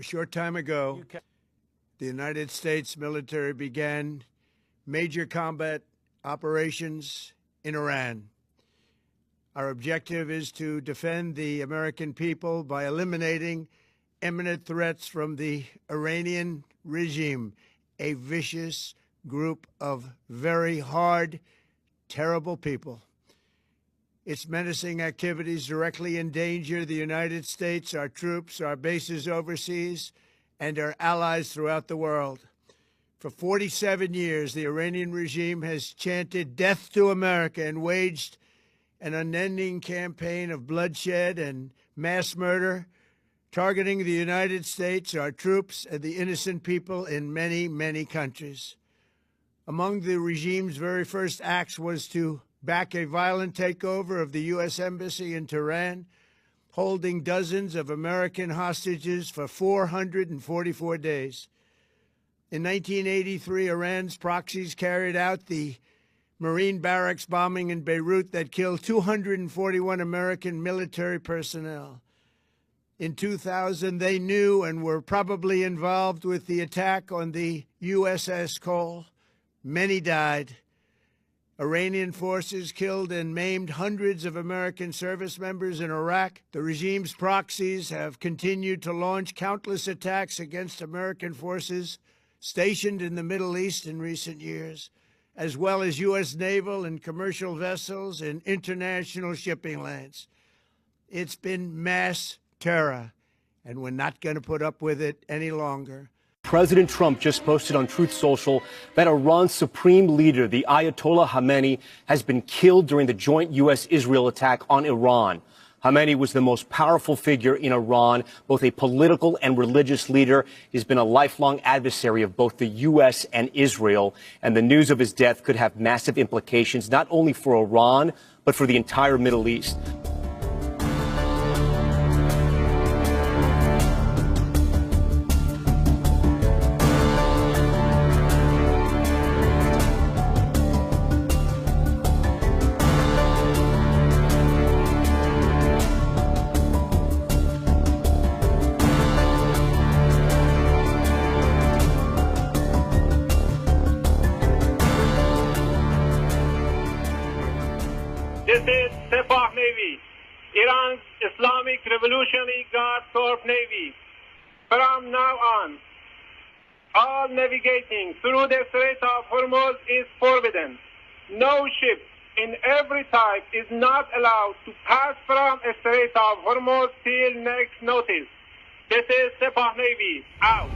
A short time ago, the United States military began major combat operations in Iran. Our objective is to defend the American people by eliminating imminent threats from the Iranian regime, a vicious group of very hard, terrible people. Its menacing activities directly endanger the United States, our troops, our bases overseas, and our allies throughout the world. For 47 years, the Iranian regime has chanted death to America and waged an unending campaign of bloodshed and mass murder, targeting the United States, our troops, and the innocent people in many, many countries. Among the regime's very first acts was to back a violent takeover of the U.S. Embassy in Tehran, holding dozens of American hostages for 444 days. In 1983, Iran's proxies carried out the Marine barracks bombing in Beirut that killed 241 American military personnel. In 2000, they knew and were probably involved with the attack on the USS Cole. Many died. Iranian forces killed and maimed hundreds of American service members in Iraq. The regime's proxies have continued to launch countless attacks against American forces stationed in the Middle East in recent years, as well as U.S. naval and commercial vessels and international shipping lanes. It's been mass terror, and we're not going to put up with it any longer. President Trump just posted on Truth Social that Iran's supreme leader, the Ayatollah Khamenei, has been killed during the joint U.S.-Israel attack on Iran. Khamenei was the most powerful figure in Iran, both a political and religious leader. He's been a lifelong adversary of both the U.S. and Israel, and the news of his death could have massive implications not only for Iran, but for the entire Middle East. This is Sepah Navy, Iran's Islamic Revolutionary Guard Corps Navy. From now on, all navigating through the Strait of Hormuz is forbidden. No ship in every type is not allowed to pass from the Strait of Hormuz till next notice. This is Sepah Navy, out.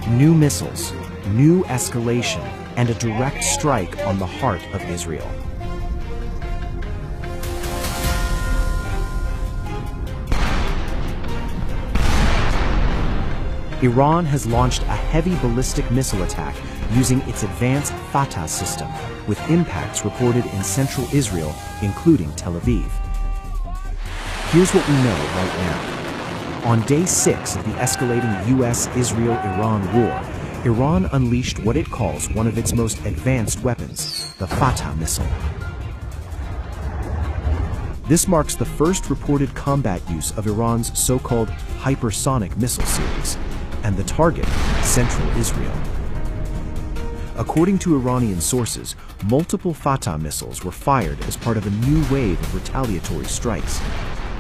New missiles, new escalation, and a direct strike on the heart of Israel. Iran has launched a heavy ballistic missile attack using its advanced Fatah system, with impacts reported in central Israel, including Tel Aviv. Here's what we know right now. On day 6 of the escalating U.S.-Israel-Iran war, Iran unleashed what it calls one of its most advanced weapons, the Fatah missile. This marks the first reported combat use of Iran's so-called hypersonic missile series, and the target, central Israel. According to Iranian sources, multiple Fatah missiles were fired as part of a new wave of retaliatory strikes.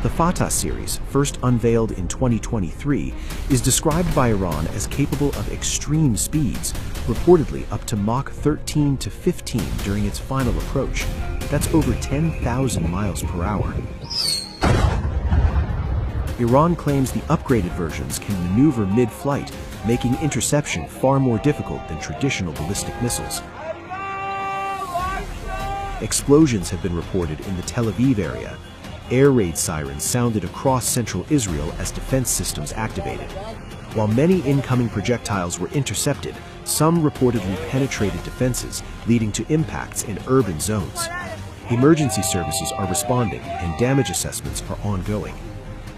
The Fatah series, first unveiled in 2023, is described by Iran as capable of extreme speeds, reportedly up to Mach 13 to 15 during its final approach. That's over 10,000 miles per hour. Iran claims the upgraded versions can maneuver mid-flight, making interception far more difficult than traditional ballistic missiles. Explosions have been reported in the Tel Aviv area. Air raid sirens sounded across central Israel as defense systems activated. While many incoming projectiles were intercepted, Some reportedly penetrated defenses, leading to impacts in urban zones. Emergency services are responding and damage assessments are ongoing.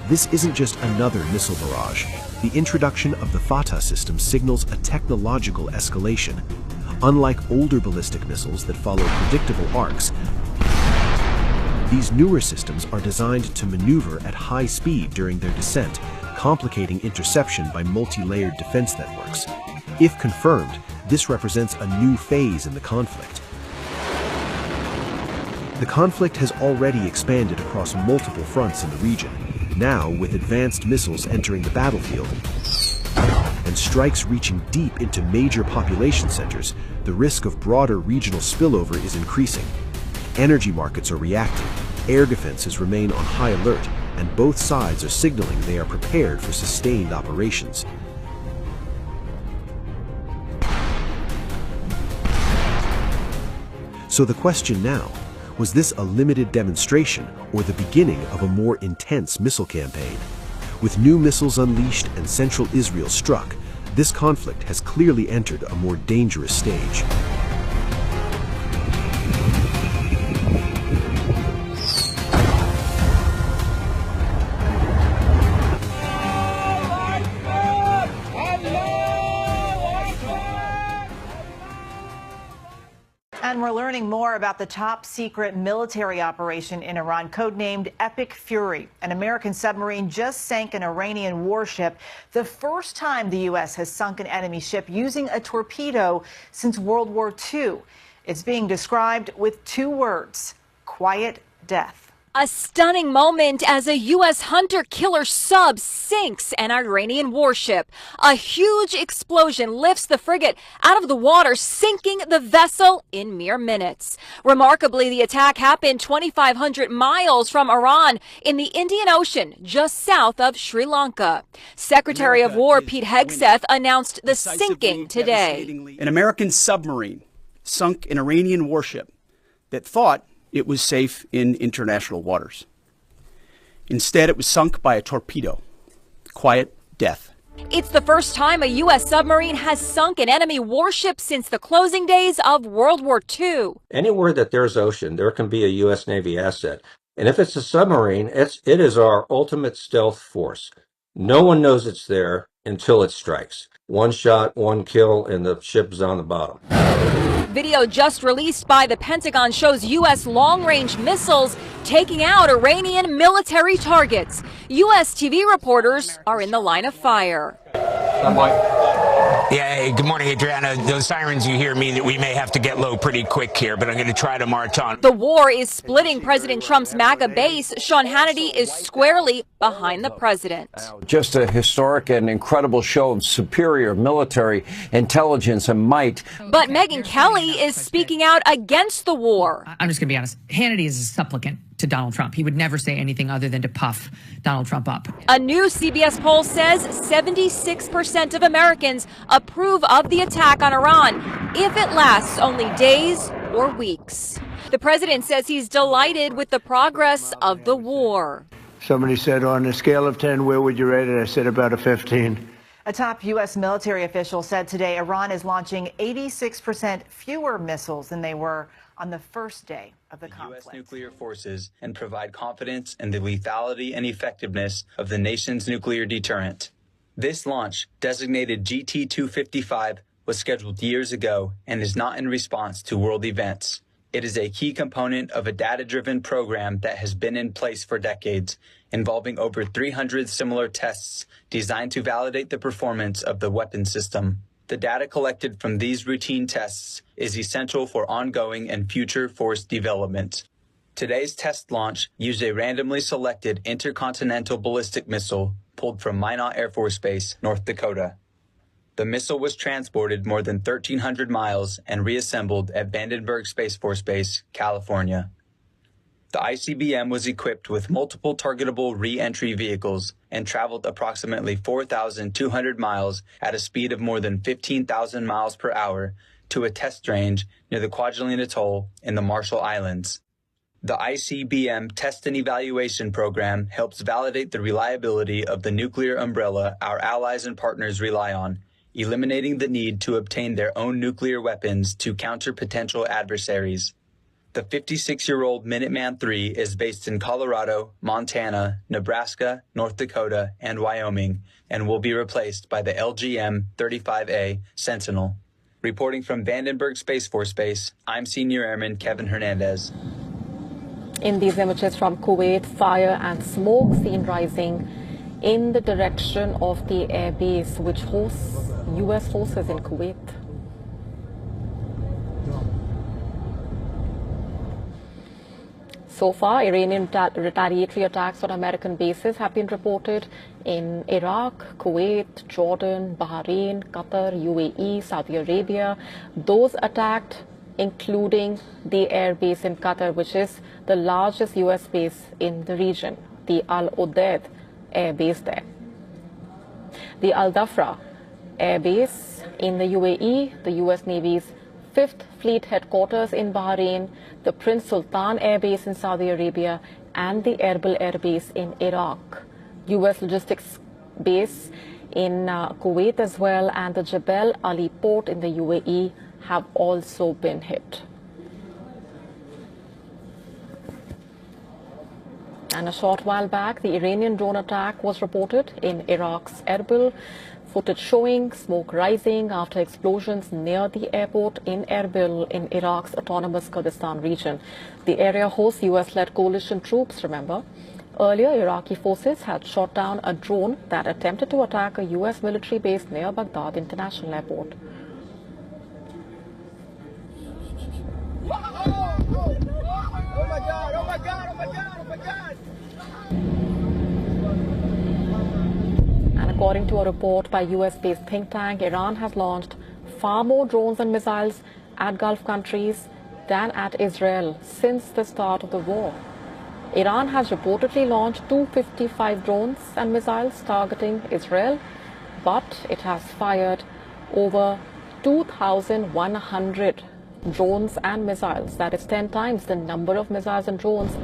This isn't just another missile barrage. The introduction of the Fatah system signals a technological escalation. Unlike older ballistic missiles that follow predictable arcs, these newer systems are designed to maneuver at high speed during their descent, complicating interception by multi-layered defense networks. If confirmed, this represents a new phase in the conflict. The conflict has already expanded across multiple fronts in the region. Now, with advanced missiles entering the battlefield and strikes reaching deep into major population centers, the risk of broader regional spillover is increasing. Energy markets are reacting, air defenses remain on high alert, and both sides are signaling they are prepared for sustained operations. So the question now, was this a limited demonstration or the beginning of a more intense missile campaign? With new missiles unleashed and central Israel struck, this conflict has clearly entered a more dangerous stage. And we're learning more about the top-secret military operation in Iran, codenamed Epic Fury. An American submarine just sank an Iranian warship, the first time the U.S. has sunk an enemy ship using a torpedo since World War II. It's being described with two words: quiet death. A stunning moment as a U.S. hunter-killer sub sinks an Iranian warship. A huge explosion lifts the frigate out of the water, sinking the vessel in mere minutes. Remarkably, the attack happened 2,500 miles from Iran in the Indian Ocean, just south of Sri Lanka. Secretary of War Pete Hegseth announced the sinking today. An American submarine sunk an Iranian warship that thought it was safe in international waters. Instead, it was sunk by a torpedo. Quiet death. It's the first time a U.S. submarine has sunk an enemy warship since the closing days of World War II. Anywhere that there's ocean, there can be a U.S. Navy asset. And if it's a submarine, it is our ultimate stealth force. No one knows it's there until it strikes. One shot, one kill, and the ship's on the bottom. Video just released by the Pentagon shows U.S. long-range missiles taking out Iranian military targets. U.S. TV reporters are in the line of fire. Yeah, hey, good morning, Adriana. Those sirens you hear mean that we may have to get low pretty quick here, but I'm going to try to march on. The war is splitting President Trump's MAGA base. Sean Hannity is squarely behind the president. Just a historic and incredible show of superior military intelligence and might. But Megyn Kelly is speaking out against the war. I'm just going to be honest. Hannity is a supplicant to Donald Trump. He would never say anything other than to puff Donald Trump up. A new CBS poll says 76% of Americans approve of the attack on Iran if it lasts only days or weeks. The president says he's delighted with the progress of the war. Somebody said, on a scale of 10, where would you rate it? I said about a 15. A top U.S. military official said today Iran is launching 86% fewer missiles than they were on the first day of the conflict. U.S. nuclear forces and provide confidence in the lethality and effectiveness of the nation's nuclear deterrent. This launch, designated GT255, was scheduled years ago and is not in response to world events. It is a key component of a data-driven program that has been in place for decades, involving over 300 similar tests designed to validate the performance of the weapon system. The data collected from these routine tests is essential for ongoing and future force development. Today's test launch used a randomly selected intercontinental ballistic missile pulled from Minot Air Force Base, North Dakota. The missile was transported more than 1,300 miles and reassembled at Vandenberg Space Force Base, California. The ICBM was equipped with multiple targetable re-entry vehicles and traveled approximately 4,200 miles at a speed of more than 15,000 miles per hour to a test range near the Kwajalein Atoll in the Marshall Islands. The ICBM Test and Evaluation Program helps validate the reliability of the nuclear umbrella our allies and partners rely on, eliminating the need to obtain their own nuclear weapons to counter potential adversaries. The 56-year-old Minuteman III is based in Colorado, Montana, Nebraska, North Dakota, and Wyoming, and will be replaced by the LGM-35A Sentinel. Reporting from Vandenberg Space Force Base, I'm Senior Airman Kevin Hernandez. In these images from Kuwait, fire and smoke seen rising in the direction of the air base which hosts U.S. forces in Kuwait. So far, Iranian retaliatory attacks on American bases have been reported in Iraq, Kuwait, Jordan, Bahrain, Qatar, UAE, Saudi Arabia. Those attacked including the air base in Qatar, which is the largest U.S. base in the region, the Al Udeid air base there. The Al Dhafra air base in the UAE, the U.S. Navy's 5th Fleet headquarters in Bahrain, the Prince Sultan Air Base in Saudi Arabia, and the Erbil Air Base in Iraq. U.S. logistics base in Kuwait as well, and the Jebel Ali port in the UAE have also been hit. And a short while back, the Iranian drone attack was reported in Iraq's Erbil. Footage showing smoke rising after explosions near the airport in Erbil in Iraq's autonomous Kurdistan region. The area hosts US-led coalition troops, remember. Earlier, Iraqi forces had shot down a drone that attempted to attack a US military base near Baghdad International Airport. Oh my God, oh my God, oh my God, oh my God! According to a report by US-based think tank, Iran has launched far more drones and missiles at Gulf countries than at Israel since the start of the war. Iran has reportedly launched 255 drones and missiles targeting Israel, but it has fired over 2,100 drones and missiles. That is 10 times the number of missiles and drones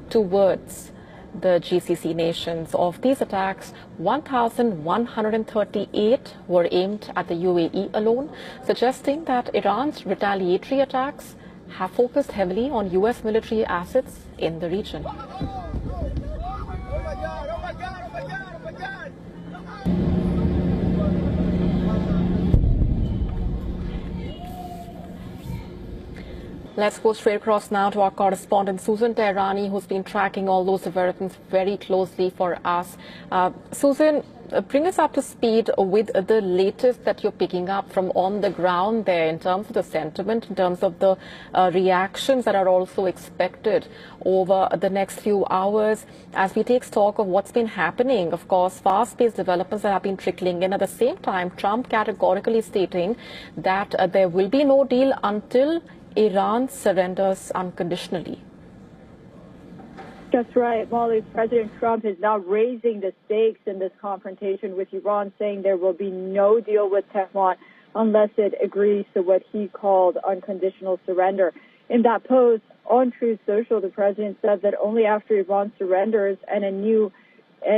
towards the GCC nations. Of these attacks, 1,138 were aimed at the UAE alone, suggesting that Iran's retaliatory attacks have focused heavily on US military assets in the region. Oh my God, oh my God, oh my God, oh my God! Let's go straight across now to our correspondent Susan Tehrani, who's been tracking all those developments very closely for us. Susan, bring us up to speed with the latest that you're picking up from on the ground there in terms of the sentiment, in terms of the reactions that are also expected over the next few hours as we take stock of what's been happening. Of course, fast-paced developments that have been trickling in. At the same time, Trump categorically stating that there will be no deal until Iran surrenders unconditionally. That's right, Molly. President Trump is now raising the stakes in this confrontation with Iran, saying there will be no deal with Tehran unless it agrees to what he called unconditional surrender. In that post on Truth Social, the president said that only after Iran surrenders and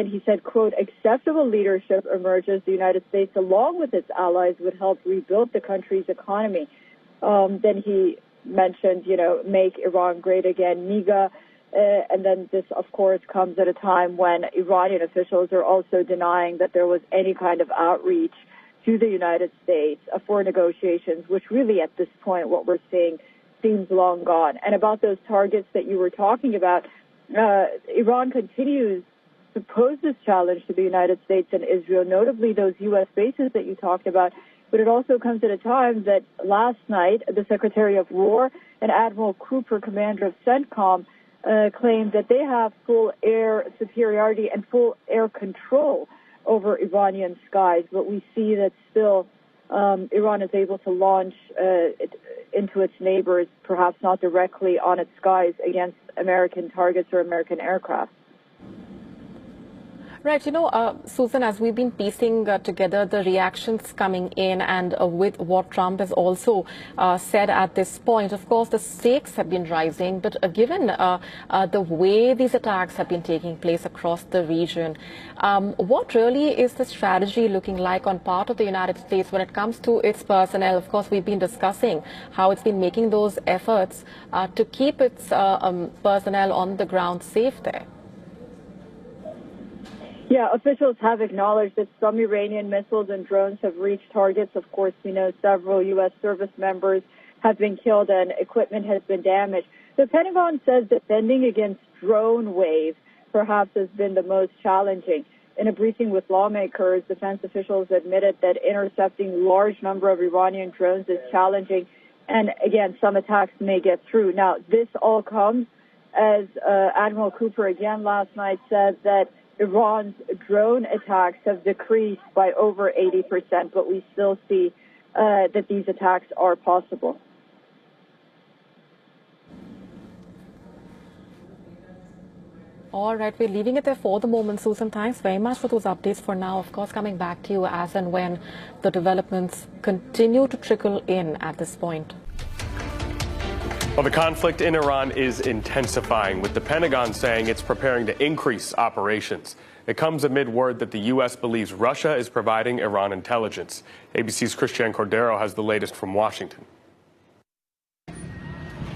he said, quote, acceptable leadership emerges, the United States, along with its allies, would help rebuild the country's economy. Then he mentioned, make Iran great again, MIGA. And then this, of course, comes at a time when Iranian officials are also denying that there was any kind of outreach to the United States for negotiations, which really at this point, what we're seeing seems long gone. And about those targets that you were talking about, Iran continues to pose this challenge to the United States and Israel, notably those U.S. bases that you talked about. But it also comes at a time that last night, the Secretary of War and Admiral Cooper, commander of CENTCOM, claimed that they have full air superiority and full air control over Iranian skies. But we see that still Iran is able to launch into its neighbors, perhaps not directly on its skies, against American targets or American aircraft. Right. Susan, as we've been piecing together the reactions coming in and with what Trump has also said at this point, of course, the stakes have been rising. But given the way these attacks have been taking place across the region, what really is the strategy looking like on part of the United States when it comes to its personnel? Of course, we've been discussing how it's been making those efforts to keep its personnel on the ground safe there. Yeah, officials have acknowledged that some Iranian missiles and drones have reached targets. Of course, we know several U.S. service members have been killed and equipment has been damaged. The Pentagon says defending against drone wave perhaps has been the most challenging. In a briefing with lawmakers, defense officials admitted that intercepting large number of Iranian drones is challenging. And again, some attacks may get through. Now, this all comes as Admiral Cooper again last night said that Iran's drone attacks have decreased by over 80%, but we still see that these attacks are possible. All right, we're leaving it there for the moment, Susan. Thanks very much for those updates for now. Of course, coming back to you as and when the developments continue to trickle in at this point. Well, the conflict in Iran is intensifying, with the Pentagon saying it's preparing to increase operations. It comes amid word that the U.S. believes Russia is providing Iran intelligence. ABC's Christiane Cordero has the latest from Washington.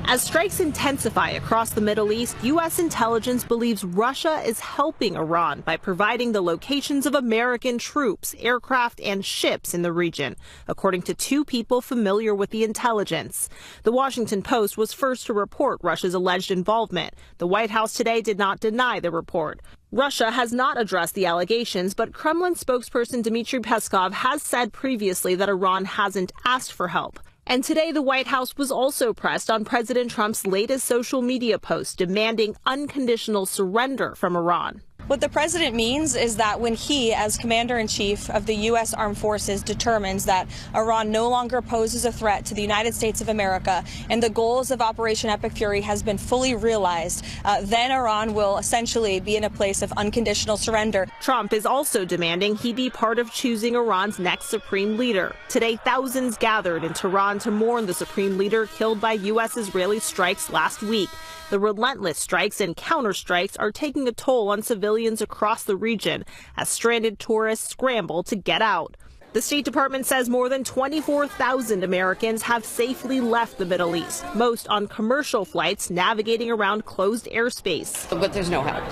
As strikes intensify across the Middle East, U.S. intelligence believes Russia is helping Iran by providing the locations of American troops, aircraft, and ships in the region, according to two people familiar with the intelligence. The Washington Post was first to report Russia's alleged involvement. The White House today did not deny the report. Russia has not addressed the allegations, but Kremlin spokesperson Dmitry Peskov has said previously that Iran hasn't asked for help. And today, the White House was also pressed on President Trump's latest social media post demanding unconditional surrender from Iran. What the president means is that when he, as commander-in-chief of the U.S. Armed Forces, determines that Iran no longer poses a threat to the United States of America and the goals of Operation Epic Fury has been fully realized, then Iran will essentially be in a place of unconditional surrender. Trump is also demanding he be part of choosing Iran's next supreme leader. Today, thousands gathered in Tehran to mourn the supreme leader killed by U.S.-Israeli strikes last week. The relentless strikes and counterstrikes are taking a toll on civilians across the region as stranded tourists scramble to get out. The State Department says more than 24,000 Americans have safely left the Middle East, most on commercial flights navigating around closed airspace. But there's no help.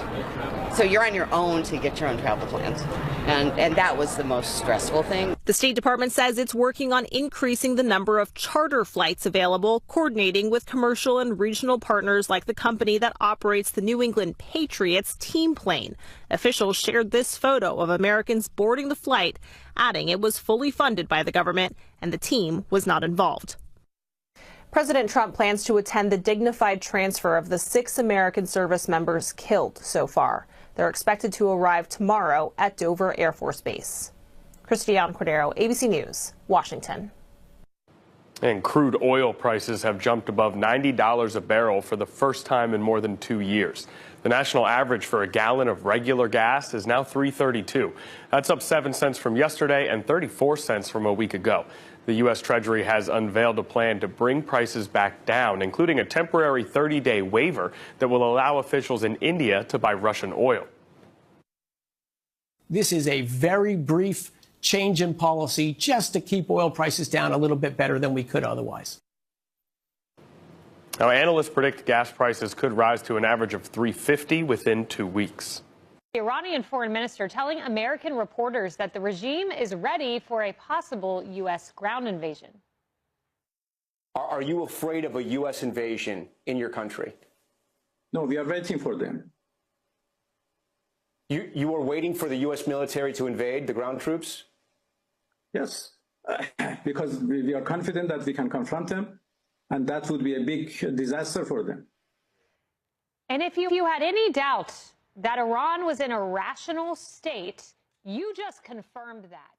So you're on your own to get your own travel plans. And that was the most stressful thing. The State Department says it's working on increasing the number of charter flights available, coordinating with commercial and regional partners like the company that operates the New England Patriots team plane. Officials shared this photo of Americans boarding the flight, adding it was fully funded by the government and the team was not involved. President Trump plans to attend the dignified transfer of the 6 American service members killed so far. They're expected to arrive tomorrow at Dover Air Force Base. Christiane Cordero, ABC News, Washington. And crude oil prices have jumped above $90 a barrel for the first time in more than 2 years. The national average for a gallon of regular gas is now $3.32. That's up 7 cents from yesterday and 34 cents from a week ago. The U.S. Treasury has unveiled a plan to bring prices back down, including a temporary 30-day waiver that will allow officials in India to buy Russian oil. This is a very brief change in policy just to keep oil prices down a little bit better than we could otherwise. Now, analysts predict gas prices could rise to an average of $3.50 within 2 weeks. The Iranian foreign minister telling American reporters that the regime is ready for a possible U.S. ground invasion. Are you afraid of a U.S. invasion in your country? No, we are waiting for them. You are waiting for the U.S. military to invade the ground troops? Yes, because we are confident that we can confront them, and that would be a big disaster for them. And if you had any doubt that Iran was in a rational state, you just confirmed that.